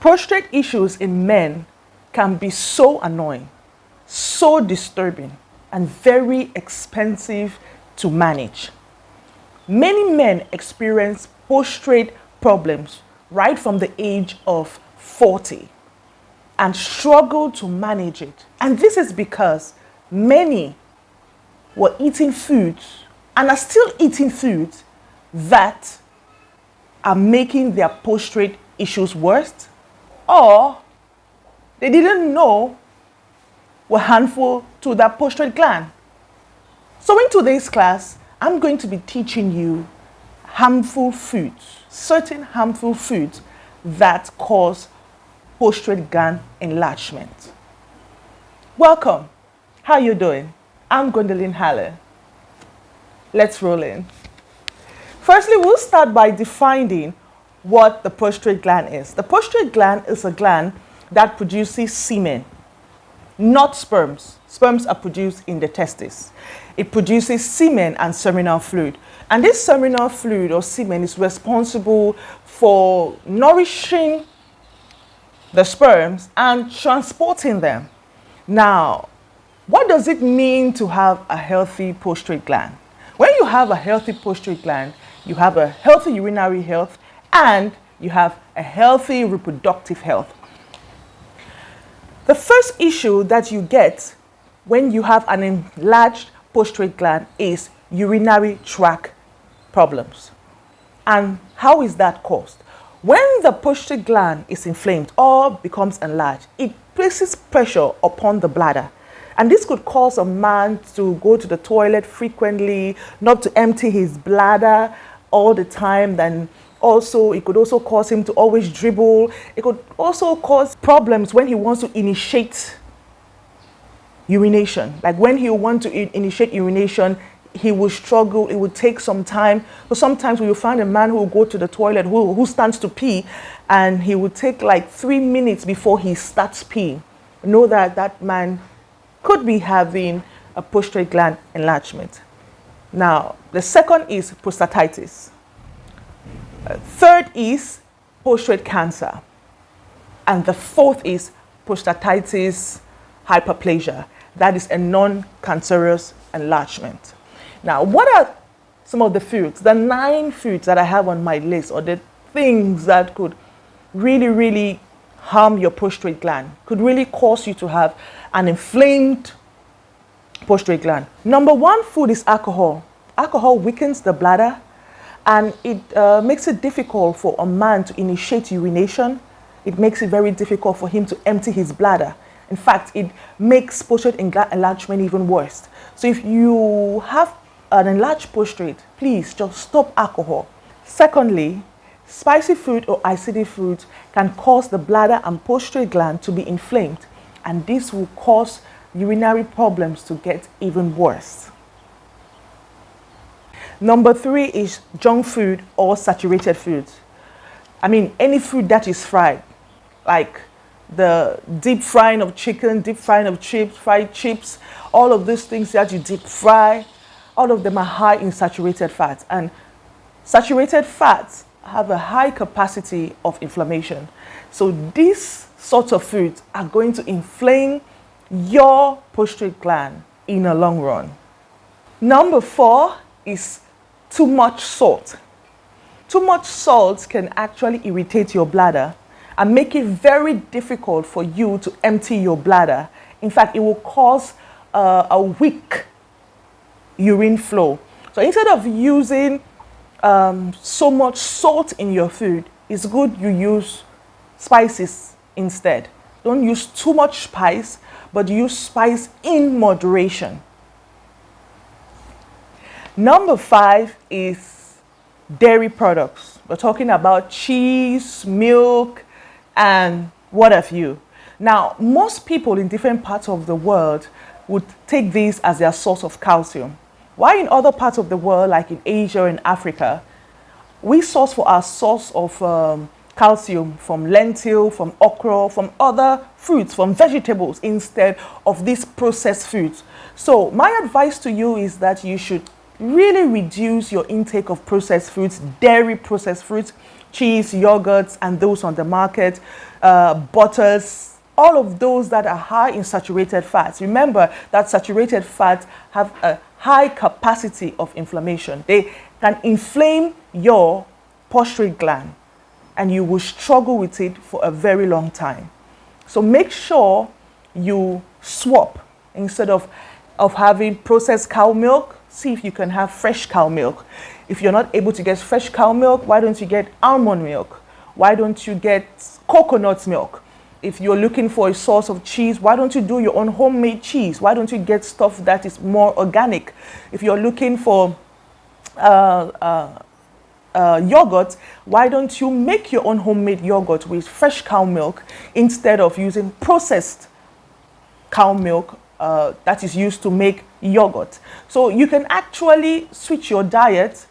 Prostate issues in men can be so annoying, so disturbing, and very expensive to manage. Many men experience prostate problems right from the age of 40 and struggle to manage it. And this is because many were eating foods and are still eating foods that are making their prostate issues worse, or they didn't know were harmful to their prostate gland. So in today's class, I'm going to be teaching you harmful foods, certain harmful foods that cause prostate gland enlargement. Welcome. How are you doing? I'm Gwendolyn Halle. Let's roll in. Firstly, we'll start by defining what the prostate gland is. The prostate gland is a gland that produces semen, not sperms. Sperms are produced in the testes. It produces semen and seminal fluid. And this seminal fluid or semen is responsible for nourishing the sperms and transporting them. Now, what does it mean to have a healthy prostate gland? When you have a healthy prostate gland, you have a healthy urinary health and you have a healthy reproductive health. The first issue that you get when you have an enlarged prostate gland is urinary tract problems. And how is that caused? When the prostate gland is inflamed or becomes enlarged, it places pressure upon the bladder. And this could cause a man to go to the toilet frequently, not to empty his bladder all the time. Then also, it could also cause him to always dribble. It could also cause problems when he wants to initiate urination. Like when he wants to initiate urination, he will struggle. It will take some time. But sometimes we will find a man who will go to the toilet, who stands to pee, and he will take like 3 minutes before he starts peeing. Know that that man could be having a prostate gland enlargement. Now, the second is prostatitis. Third is prostate cancer. And the fourth is prostatitis hyperplasia. That is a non-cancerous enlargement. Now, what are some of the foods, the 9 foods that I have on my list, or the things that could really harm your prostate gland, could really cause you to have an inflamed prostate gland? Number 1 food is alcohol. Alcohol weakens the bladder and it makes it difficult for a man to initiate urination. It makes it very difficult for him to empty his bladder. In fact, it makes prostate enlargement even worse. So if you have an enlarged prostate, please just stop alcohol. Secondly, spicy food or acidic food can cause the bladder and prostate gland to be inflamed, and this will cause urinary problems to get even worse. Number 3 is junk food or saturated foods. I mean, any food that is fried, like the deep frying of chicken, deep frying of chips, fried chips, all of these things that you deep fry, all of them are high in saturated fats. And saturated fats have a high capacity of inflammation. So these sorts of foods are going to inflame your prostate gland in the long run. Number 4 is too much salt. Too much salt can actually irritate your bladder and make it very difficult for you to empty your bladder. In fact, it will cause a weak urine flow. So instead of using so much salt in your food, it's good you use spices instead. Don't use too much spice, but use spice in moderation. Number 5 is dairy products. We're talking about cheese, milk, and what have you. Now, most people in different parts of the world would take these as their source of calcium. While in other parts of the world, like in Asia and Africa, we source for our source of calcium from lentil, from okra, from other fruits, from vegetables instead of these processed foods. So my advice to you is that you should really reduce your intake of processed foods, dairy processed foods, cheese, yogurts, and those on the market, butters, all of those that are high in saturated fats. Remember that saturated fats have a high capacity of inflammation. They can inflame your prostate gland, and you will struggle with it for a very long time. So make sure you swap. Instead of having processed cow milk, see if you can have fresh cow milk. If you're not able to get fresh cow milk, why don't you get almond milk? Why don't you get coconut milk? If you're looking for a source of cheese, why don't you do your own homemade cheese? Why don't you get stuff that is more organic? If you're looking for yogurt, why don't you make your own homemade yogurt with fresh cow milk instead of using processed cow milk that is used to make yogurt? So you can actually switch your diet,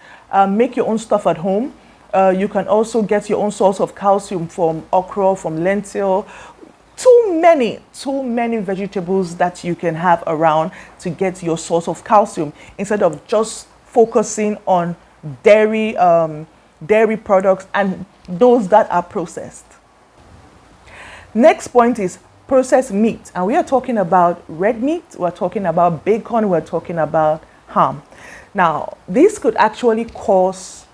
make your own stuff at home. You can also get your own source of calcium from okra, from lentil. Too many vegetables that you can have around to get your source of calcium, instead of just focusing on dairy products and those that are processed. Next point is processed meat, and we are talking about red meat, we're talking about bacon, we're talking about ham. Now, this could actually cause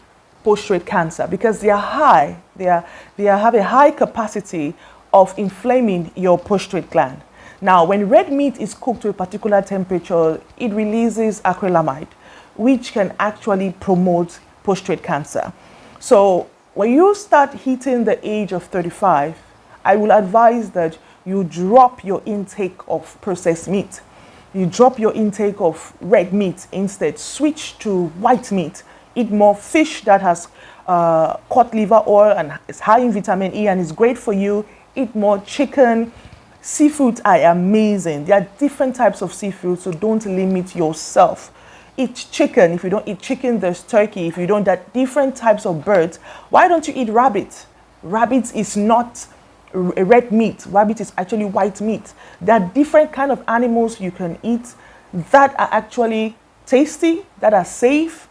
prostate cancer because they have a high capacity of inflaming your prostate gland. Now, when red meat is cooked to a particular temperature, it releases acrylamide, which can actually promote prostate cancer. So when you start hitting the age of 35, I will advise that you drop your intake of processed meat. You drop your intake of red meat, instead switch to white meat. Eat more fish that has cod liver oil and is high in vitamin E and is great for you. Eat more chicken. Seafoods are amazing. There are different types of seafood, so don't limit yourself. Eat chicken. If you don't eat chicken, there's turkey. If you don't, there are different types of birds. Why don't you eat rabbit? Rabbit is not a red meat. Rabbit is actually white meat. There are different kind of animals you can eat that are actually tasty, that are safe,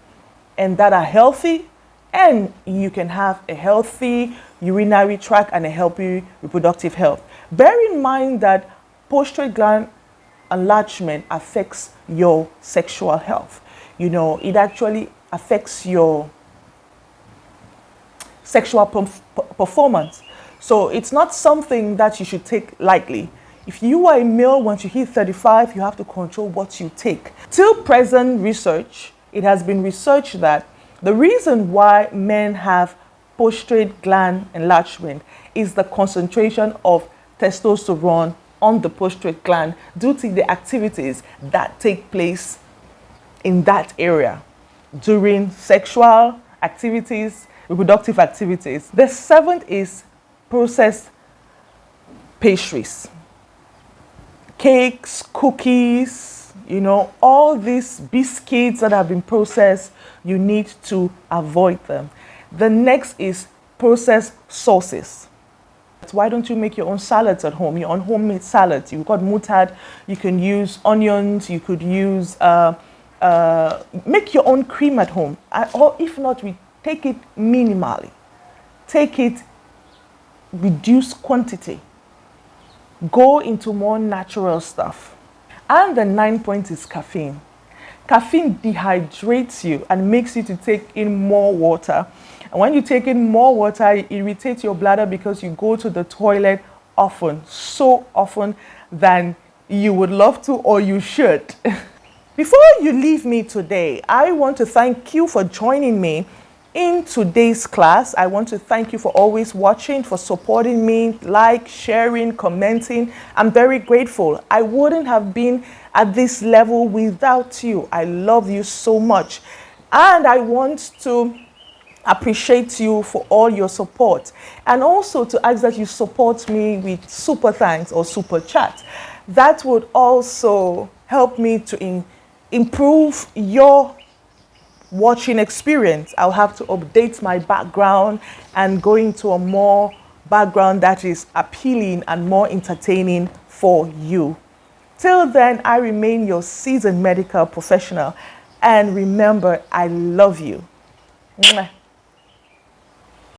and that are healthy, and you can have a healthy urinary tract and a healthy reproductive health. Bear in mind that prostate gland enlargement affects your sexual health. You know, it actually affects your sexual performance. So it's not something that you should take lightly. If you are a male, once you hit 35, you have to control what you take. Till present research, it has been researched that the reason why men have prostate gland enlargement is the concentration of testosterone on the prostate gland due to the activities that take place in that area during sexual activities, reproductive activities. The seventh is processed pastries, cakes, cookies, you know, all these biscuits that have been processed, you need to avoid them. The next is processed sauces. Why don't you make your own salads at home, your own homemade salads? You've got mustard, you can use onions, you could use, make your own cream at home. Or if not, we take it minimally. Take it, reduce quantity. Go into more natural stuff. And the ninth point is caffeine. Caffeine dehydrates you and makes you to take in more water. And when you take in more water, it irritates your bladder because you go to the toilet often, so often than you would love to or you should. Before you leave me today, I want to thank you for joining me in today's class. I want to thank you for always watching, for supporting me, like, sharing, commenting. I'm very grateful. I wouldn't have been at this level without you. I love you so much. And I want to appreciate you for all your support, and also to ask that you support me with super thanks or super chat. That would also help me to improve your watching experience. I'll have to update my background and go into a more background that is appealing and more entertaining for you. Till then, I remain your seasoned medical professional, and remember, I love you. Mwah.